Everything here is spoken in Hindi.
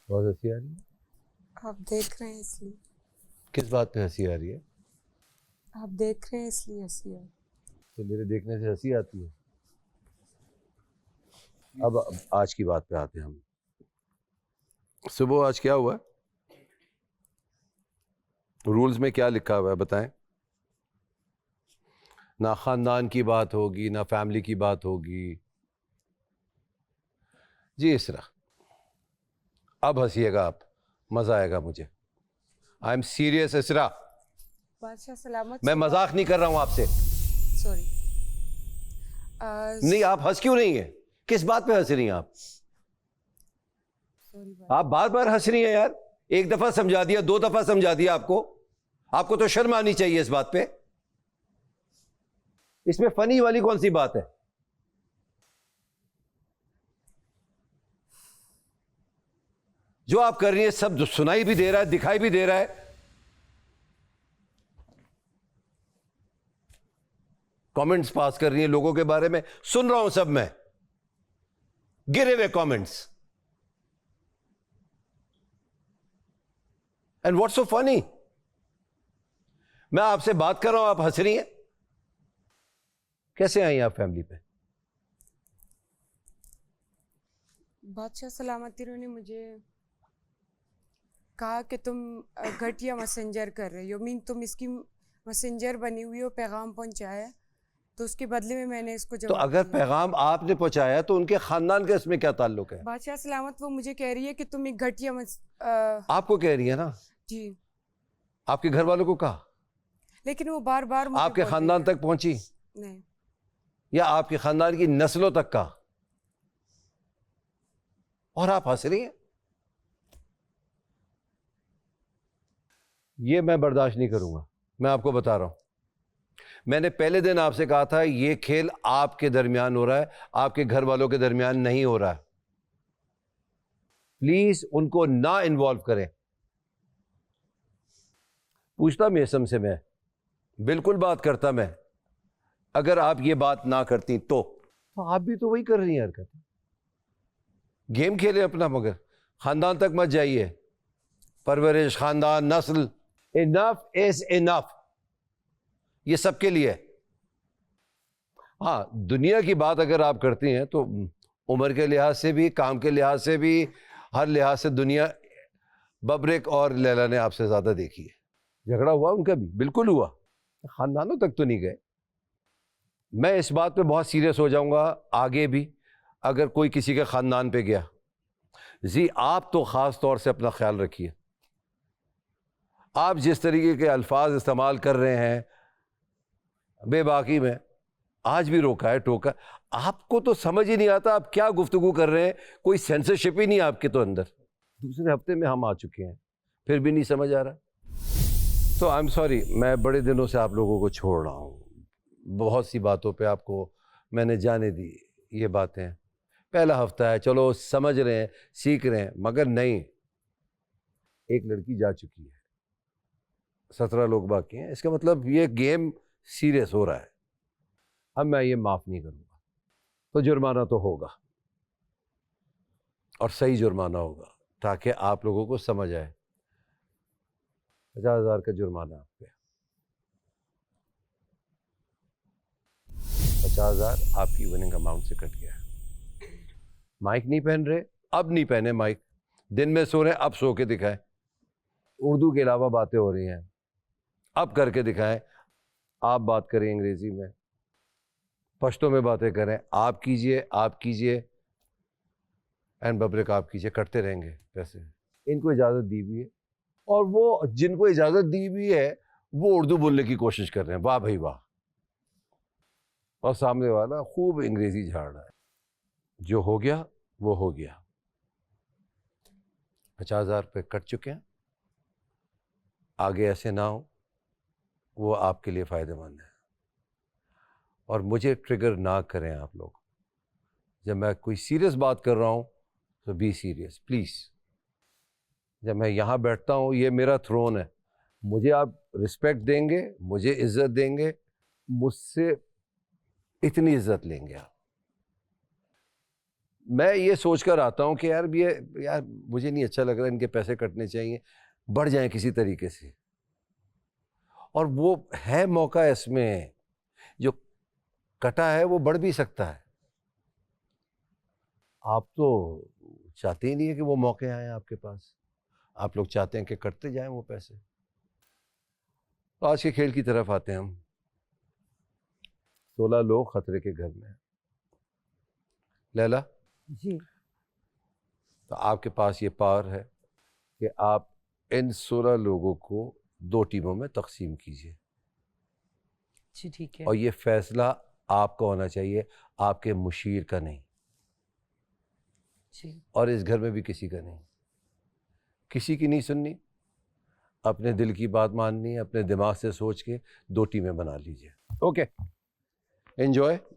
बहुत हंसी आ रही है। आप देख रहे हैं इसलिए। किस बात पे हंसी आ रही है? आप देख रहे हैं इसलिए हंसी है। तो मेरे देखने से हंसी आती है। अब आज की बात पे आते हैं हम। सुबह आज क्या हुआ? रूल्स में क्या लिखा हुआ है बताएं। ना खानदान की बात होगी, ना फैमिली की बात होगी। जी इसरा, अब हंसिएगा आप, मजा आएगा मुझे। आई एम सीरियस इसरा, बादशाह सलामत मैं सुबह। मजाक नहीं कर रहा हूं आपसे। सॉरी। नहीं, आप हंस क्यों रही हैं? किस बात पे हंस रही हैं आप? सॉरी आप बार बार हंस रही हैं यार। एक दफा समझा दिया, दो दफा समझा दिया आपको। आपको तो शर्म आनी चाहिए इस बात पे। इसमें फनी वाली कौन सी बात है? जो आप कर रही है सब सुनाई भी दे रहा है, दिखाई भी दे रहा है। कमेंट्स पास कर रही है लोगों के बारे में, सुन रहा हूं सब मैं। गिरे हुए comments. And what's so funny? मैं आपसे बात कर रहा हूं, आप हंस रही हैं। कैसे आई आप फैमिली पे? बादशाह सलामती ने मुझे कहा कि तुम घटिया मैसेंजर कर रही हो, मीन तुम इसकी मैसेंजर बनी हुई हो, पैगाम पहुंचाया, तो उसके बदले में मैंने इसको तो जवाब अगर दिया। पैगाम आपने पहुंचाया तो उनके खानदान का इसमें क्या ताल्लुक है? बादशाह सलामत वो मुझे कह रही है कि तुम एक घटिया आपको कह रही है ना। जी। आपके घर वालों को कहा? लेकिन वो बार बार मुझे आपके बोल रही खानदान है। तक पहुंची? नहीं। या आपके खानदान की नस्लों तक का? और आप हंस रही हैं। ये मैं बर्दाश्त नहीं करूंगा, मैं आपको बता रहा हूं। मैंने पहले दिन आपसे कहा था ये खेल आपके दरमियान हो रहा है, आपके घर वालों के दरमियान नहीं हो रहा है। प्लीज उनको ना इन्वॉल्व करें। पूछता मेसम से मैं, बिल्कुल बात करता मैं। अगर आप ये बात ना करती तो आप भी तो वही कर रही हैं हरकत। गेम खेले अपना, मगर खानदान तक मत जाइए। परवरिश, खानदान, नस्ल, इनफ इज इनफ। ये सबके लिए है। हाँ, दुनिया की बात अगर आप करती हैं तो उम्र के लिहाज से भी, काम के लिहाज से भी, हर लिहाज से दुनिया बब्रिक और लैला ने आपसे ज्यादा देखी है। झगड़ा हुआ उनका भी, बिल्कुल हुआ। खानदानों तक तो नहीं गए। मैं इस बात पे बहुत सीरियस हो जाऊंगा आगे भी अगर कोई किसी के खानदान पे गया। जी आप तो खास तौर से अपना ख्याल रखिए। आप जिस तरीके के अल्फाज इस्तेमाल कर रहे हैं बेबाकी में, आज भी रोका है, टोका। आपको तो समझ ही नहीं आता आप क्या गुफ्तगू कर रहे हैं। कोई सेंसरशिप ही नहीं आपके तो अंदर। दूसरे हफ्ते में हम आ चुके हैं, फिर भी नहीं समझ आ रहा। तो आई एम सॉरी, मैं बड़े दिनों से आप लोगों को छोड़ रहा हूँ। बहुत सी बातों पे आपको मैंने जाने दी। ये बातें पहला हफ्ता है, चलो समझ रहे हैं, सीख रहे हैं, मगर नहीं। एक लड़की जा चुकी है, 17 लोग बाकी हैं। इसका मतलब ये गेम सीरियस हो रहा है। अब मैं ये माफ़ नहीं करूँगा। तो जुर्माना तो होगा, और सही जुर्माना होगा, ताकि आप लोगों को समझ आए। 50,000 का जुर्माना आप पे। 50,000 आपकी विनिंग अमाउंट से कट गया। माइक नहीं पहन रहे, अब नहीं पहने माइक। दिन में सो रहे, अब सो के दिखाएं। उर्दू के अलावा बातें हो रही हैं, अब करके दिखाएं। आप बात करें अंग्रेजी में, पश्तो में बातें करें। आप कीजिए, आप कीजिए, एंड बब्रिक आप कीजिए, करते रहेंगे वैसे। इनको इजाज़त दी हुई है, और वो जिनको इजाज़त दी हुई है वो उर्दू बोलने की कोशिश कर रहे हैं। वाह भाई वाह। और सामने वाला खूब अंग्रेजी झाड़ रहा है। जो हो गया वो हो गया। 50,000 रुपये कट चुके हैं। आगे ऐसे ना हो, वो आपके लिए फ़ायदेमंद है। और मुझे ट्रिगर ना करें आप लोग। जब मैं कोई सीरियस बात कर रहा हूँ तो बी सीरियस प्लीज़। जब मैं यहाँ बैठता हूँ, ये मेरा थ्रोन है, मुझे आप रिस्पेक्ट देंगे, मुझे इज्जत देंगे, मुझसे इतनी इज्जत लेंगे आप। मैं ये सोच कर आता हूँ कि यार मुझे नहीं अच्छा लग रहा, इनके पैसे कटने चाहिए, बढ़ जाएं किसी तरीके से। और वो है मौका इसमें, जो कटा है वो बढ़ भी सकता है। आप तो चाहते ही नहीं है कि वो मौके आए आपके पास, आप लोग चाहते हैं कि कटते जाएं वो पैसे। तो आज के खेल की तरफ आते हैं हम। 16 लोग खतरे के घर में हैं। लैला, जी तो आपके पास ये पावर है कि आप इन 16 लोगों को 2 टीमों में तकसीम कीजिए, जी ठीक है। और ये फैसला आपका होना चाहिए, आपके मुशीर का नहीं, जी और इस घर में भी किसी का नहीं। किसी की नहीं सुननी, अपने दिल की बात माननी है, अपने दिमाग से सोच के 2 टीमें बना लीजिए। Okay, enjoy.